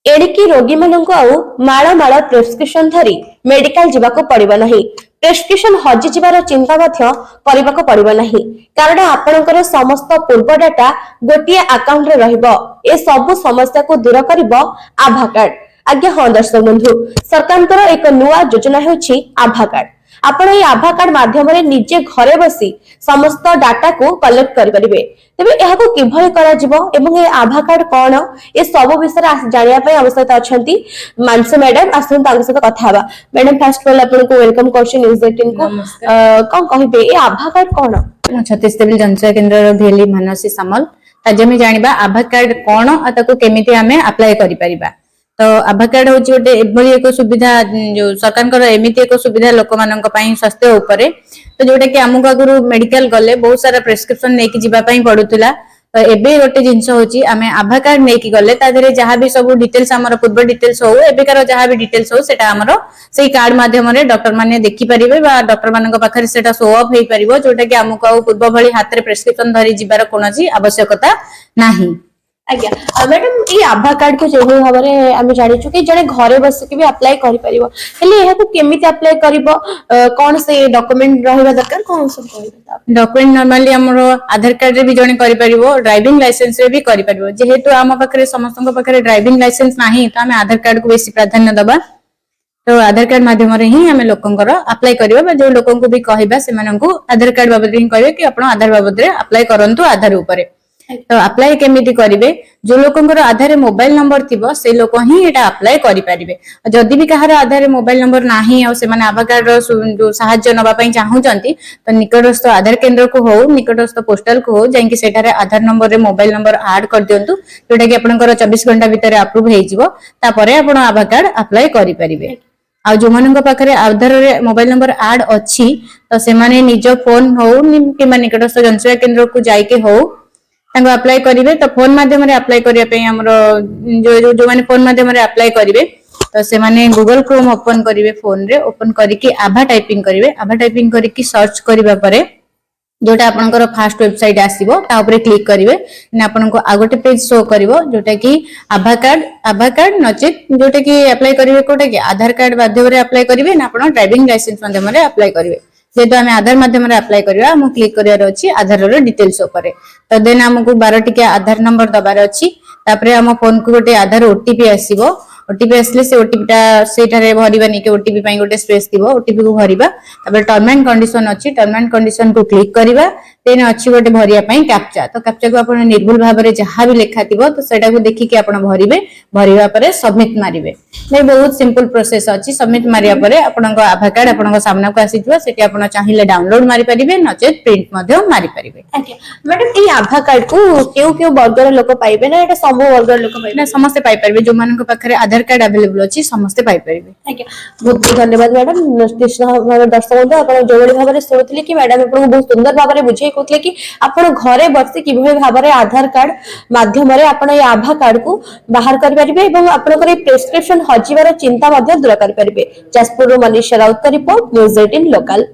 एणिकी रोगी मानक आउ माळ माळ प्रेस्क्रिप्शन धरी मेडिकल जीवाको पड़िबो नहीं। प्रेस्क्रिप्शन हजि जिबार चिंता मध्य करिबाको पड़िबो नहीं, कारण आपणकर समस्त पूर्व डाटा गोटिए अकाउंट रे रहिबो। ए सब समस्या को दूर करिबो आभा कार्ड। आज्ञा हाँ दर्शक बंधु, सरकार एक नुआ योजना हेउछि आभा कार्ड। आपण ए आभा कार्ड माध्यम रे निजे घरे बसी समस्त डाटा को कलेक्ट करि परिबे। तबे एहाको किभଳି करा जिवो एवं ए आभा कार्ड कोन ए सब विषय जानिया पय आवश्यकता अछंती मानसी मैडम आसन तांग सहित कथा हबा। मैडम फर्स्ट ऑफ ऑल आपन को वेलकम करछि न्यूज 18 को। कोन कहिबे ए आभा कार्ड कोन? छत्तीस देवी जनसेवा केंद्र भेली मानसी सामल आज हम जानिबा आभा कार्ड कोन आ ताको केमिति हमें अप्लाई करि परिबा। तो आभा कार्ड होची गोटे एभली एक सुविधा जो सरकार एमिति एक सुविधा लोक मानक पई स्वास्थ्य उपरे। तो जोटा कि हमको आगु मेडिकल गले बहुत सारा प्रेस्क्रिप्शन नेकी जिबा पई पडुतला। तो एबे गोटे जिंस होची आमे आभा कार्ड नेकी गले ता देरे जहां भी सब डिटेल्स हमर पूर्व डिटेल्स हो एबेकार जहां भी डिटेल्स हो सेटा हमर सेही कार्ड माध्यम रे डॉक्टर माने देखि परिबे बा डॉक्टर मानक पाखरे सेटा शो ऑफ हेई परिबो, जोटा कि हमको पूर्व भली हाथ रे प्रेस्क्रिप्शन धरि जिबार कोनोसी आवश्यकता नाही। आज्ञा मैडम ये आभा कार्ड को जेभली भाबरे आमे जानि छु कि जने घरे बस के भी अप्लाई करि परिबो, हेले एहा को केमिति अप्लाई करिवो, कोन से डॉक्यूमेंट रहबा दरकार, कोन सब कहिबो? डॉक्यूमेंट नॉर्मली हमरो आधार कार्ड रे भी जने करि परिबो, ड्राइविंग लाइसेंस रे भी करि परिबो। जेहेतु हम पाखरे समस्तन पाखरे ड्राइविंग लाइसेंस नाही तो हमें आधार कार्ड को बेसी प्राधान्य दबा। तो आधार कार्ड माध्यम रे ही हमें लोकंकर अप्लाई करिबा बा जो लोकन को भी कहबा से माननकु आधार कार्ड बाबद रे कहबे कि आपण आधार बाबद रे अप्लाई करंतु आधार ऊपर। तो अप्लाई केमिति करिवे, जो लोकंकर आधार मोबाइल नंबर थिबो से लोक ही एटा अप्लाई करि परिबे। जदि भी कहार आधार मोबाइल नंबर नाही आ से माने आभा कार्ड रो जो सहाय्य नबा पई चाहूचंती तो निकटस्थ आधार केंद्र को हो निकटस्थ पोस्टल को हो जाई कि सेटारे आधार नंबर रे मोबाइल नंबर ऐड कर दियंतु, जोटा कि आपनकर 24 घंटा भीतर अप्रूव हेइ जिवो। तापरे आपण आभा कार्ड अप्लाई करि परिबे। आ जो मानक पाखरे आधार रे मोबाइल नंबर ऐड अछि तो से माने निज फोन हो कि निकटस्थ जनसेवा केंद्र को जाई के हो तांको अप्लाई करिवे। तो फोन माध्यम रे अप्लाई करिया पे हमरो जो माने फोन माध्यम रे अप्लाई करिवे तो से माने गूगल क्रोम ओपन करिवे, फोन रे ओपन करिके आभा टाइपिंग करिवे। आभा टाइपिंग करिके सर्च करिबा परे जोटा आपनकर फर्स्ट वेबसाइट आसीबो ता ऊपर क्लिक करिवे ने आपनको आ गोटे पेज शो करिवो जोटा कि आभा कार्ड नचित जोटा कि अप्लाई करिवे कोटा कि आधार कार्ड माध्यम रे अप्लाई करिवे ना आपण ड्राइविंग लाइसेंस माध्यम रे अप्लाई करिवे। जेतो हमें आधार माध्यम रे अप्लाई करिवा हम क्लिक करियार अछि आधार रो डिटेल्स ऊपर। तो देन हमकु 12 टिके आधार नंबर दबार अछि, तापरे हम फोन को गोटे आधार ओटीपी आसीबो। ओटीपी आसले से ओटीपी टा सेठारे भरिबा नि के ओटीपी पई गोटे स्पेस दिबो, ओटीपी को भरिबा। तापर टर्म एंड कंडीशन अछि, टर्म एंड कंडीशन को क्लिक करिबा। देन अछि गोटे भरिया पई कैप्चा, तो कैप्चा को आपण निर्भुल भाव रे जहां भी लेखा थिबो तो सेटा को देखि के आपण भरिबे। भरिबा परे सबमिट मारिबे। नै बहुत सिंपल प्रोसेस अछि। सबमिट मारिया परे आपनको आभा कार्ड आपनको सामना को आसी जबो, सेठी आपण चाहिले डाउनलोड मारि परिबे नचेत प्रिंट मध्ये मारि परिबे। अच्छा मैडम ए आभा कार्ड को केउ वर्गर लोक पाइबे ना, एटा सब वर्गर लोक पाइबे ना? समस्त पाइ परिबे, जो मानक पाखरे आधार कार्ड अवेलेबल अछि समस्त पाइ परिबे। अच्छा बहुत बहुत धन्यवाद मैडम। दर्शक बंधु आपण जोड़ी भाव में शुणुले कि मैडम आपको बहुत सुंदर भाव में बुझे कहते कि आप घरे बसी किभଳି भाव में आधार कार्ड माध्यम आपण ये आभा कार्ड को बाहर कर परिबे एवं आपनकर प्रेस्क्रिप्शन हजिबार चिंता दूर कर परिबे। जाजपुर मनीषा राउत का रिपोर्ट, न्यूज 18 लोकल।